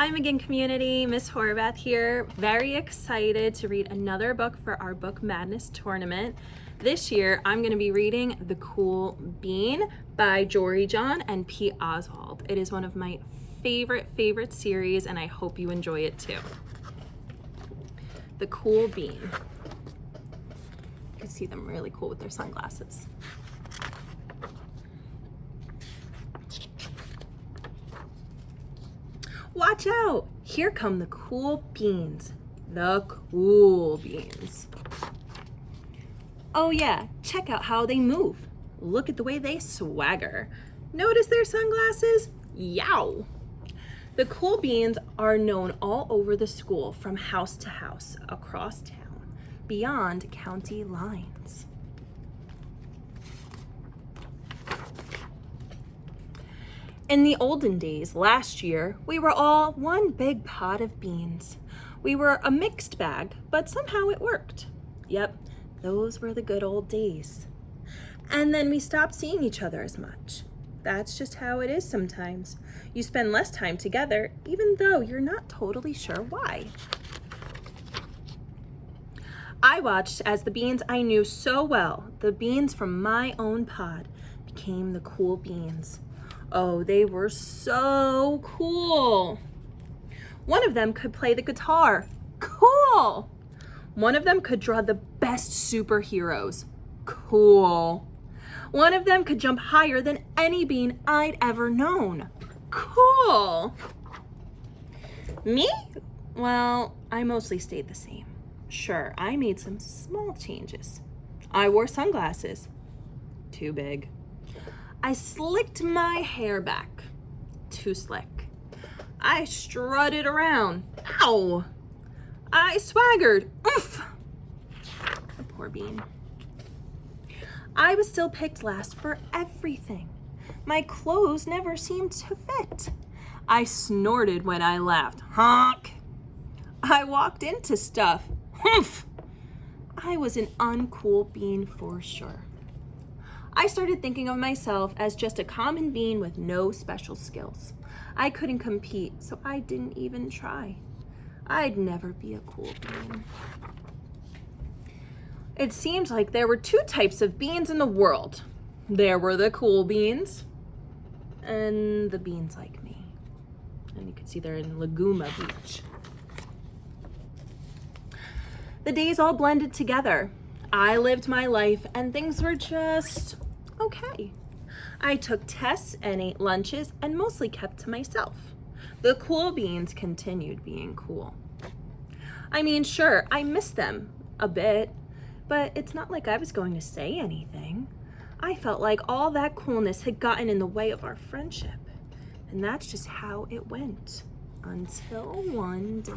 Hi again, community. Miss Horvath here. Very excited to read another book for our Book Madness tournament. This year, I'm going to be reading The Cool Bean by Jory John and Pete Oswald. It is one of my favorite series, and I hope you enjoy it too. The Cool Bean. You can see them really cool with their sunglasses. Watch out! Here come the cool beans. The cool beans. Oh yeah, check out how they move. Look at the way they swagger. Notice their sunglasses? Yow! The cool beans are known all over the school, from house to house, across town, beyond county lines. In the olden days, last year, we were all one big pot of beans. We were a mixed bag, but somehow it worked. Yep, those were the good old days. And then we stopped seeing each other as much. That's just how it is sometimes. You spend less time together, even though you're not totally sure why. I watched as the beans I knew so well, the beans from my own pod, became the cool beans. Oh, they were so cool. One of them could play the guitar. Cool. One of them could draw the best superheroes. Cool. One of them could jump higher than any bean I'd ever known. Cool. Me? Well, I mostly stayed the same. Sure, I made some small changes. I wore sunglasses. Too big. I slicked my hair back. Too slick. I strutted around. Ow! I swaggered. Oof! The poor bean. I was still picked last for everything. My clothes never seemed to fit. I snorted when I laughed. Honk! I walked into stuff. Humph! I was an uncool bean for sure. I started thinking of myself as just a common bean with no special skills. I couldn't compete, so I didn't even try. I'd never be a cool bean. It seemed like there were two types of beans in the world. There were the cool beans and the beans like me. And you can see they're in Laguna Beach. The days all blended together. I lived my life and things were just okay. I took tests and ate lunches and mostly kept to myself. The cool beans continued being cool. I mean, sure, I missed them a bit, but it's not like I was going to say anything. I felt like all that coolness had gotten in the way of our friendship. And that's just how it went. Until one day.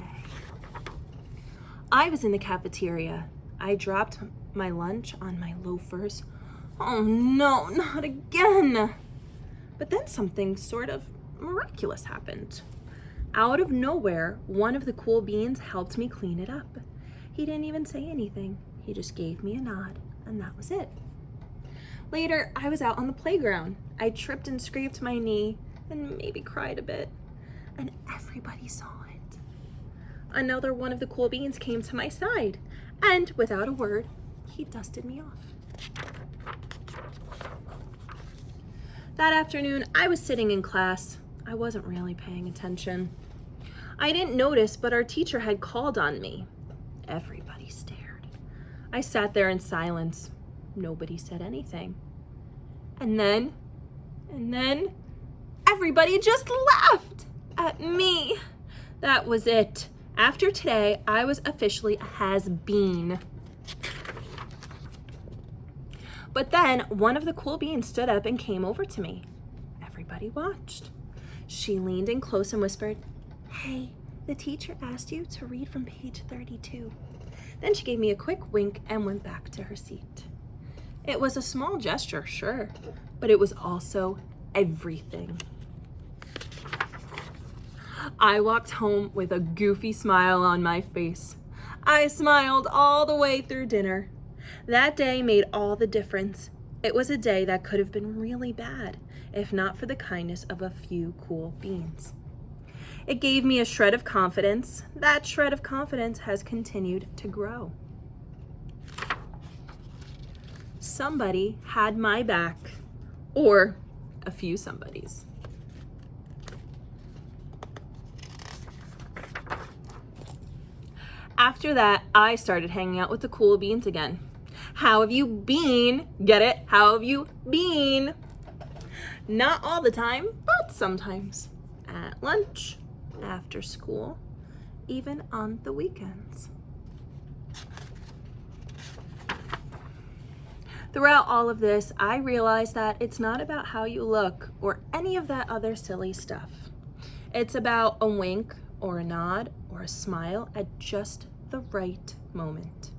I was in the cafeteria. I dropped my lunch on my loafers. Oh no, not again. But then something sort of miraculous happened. Out of nowhere, one of the cool beans helped me clean it up. He didn't even say anything. He just gave me a nod, and that was it. Later, I was out on the playground. I tripped and scraped my knee and maybe cried a bit. And everybody saw it. Another one of the cool beans came to my side, and without a word, he dusted me off. That afternoon, I was sitting in class. I wasn't really paying attention. I didn't notice, but our teacher had called on me. Everybody stared. I sat there in silence. Nobody said anything. And then, everybody just laughed at me. That was it. After today, I was officially a has-been. But then one of the cool beans stood up and came over to me. Everybody watched. She leaned in close and whispered, "Hey, the teacher asked you to read from page 32. Then she gave me a quick wink and went back to her seat. It was a small gesture, sure, but it was also everything. I walked home with a goofy smile on my face. I smiled all the way through dinner. That day made all the difference. It was a day that could have been really bad, if not for the kindness of a few cool beans. It gave me a shred of confidence. That shred of confidence has continued to grow. Somebody had my back, or a few somebodies. After that, I started hanging out with the cool beans again. How have you been? Get it? How have you been? Not all the time, but sometimes. At lunch, after school, even on the weekends. Throughout all of this, I realized that it's not about how you look or any of that other silly stuff. It's about a wink or a nod or a smile at just the right moment.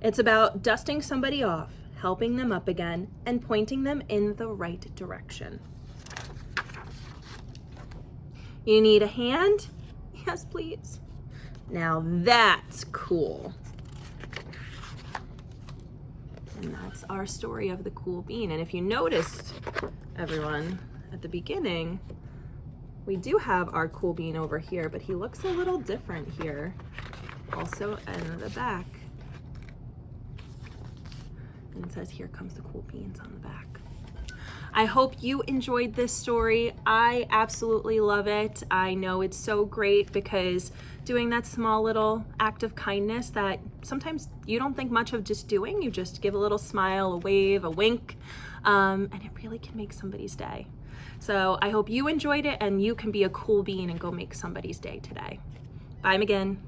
It's about dusting somebody off, helping them up again, and pointing them in the right direction. You need a hand? Yes, please. Now that's cool. And that's our story of the cool bean. And if you noticed, everyone, at the beginning, we do have our cool bean over here, but he looks a little different here. Also in the back. And it says, here comes the cool beans on the back. I hope you enjoyed this story. I absolutely love it. I know it's so great because doing that small little act of kindness that sometimes you don't think much of just doing, you just give a little smile, a wave, a wink, and it really can make somebody's day. So I hope you enjoyed it and you can be a cool bean and go make somebody's day today. Bye again.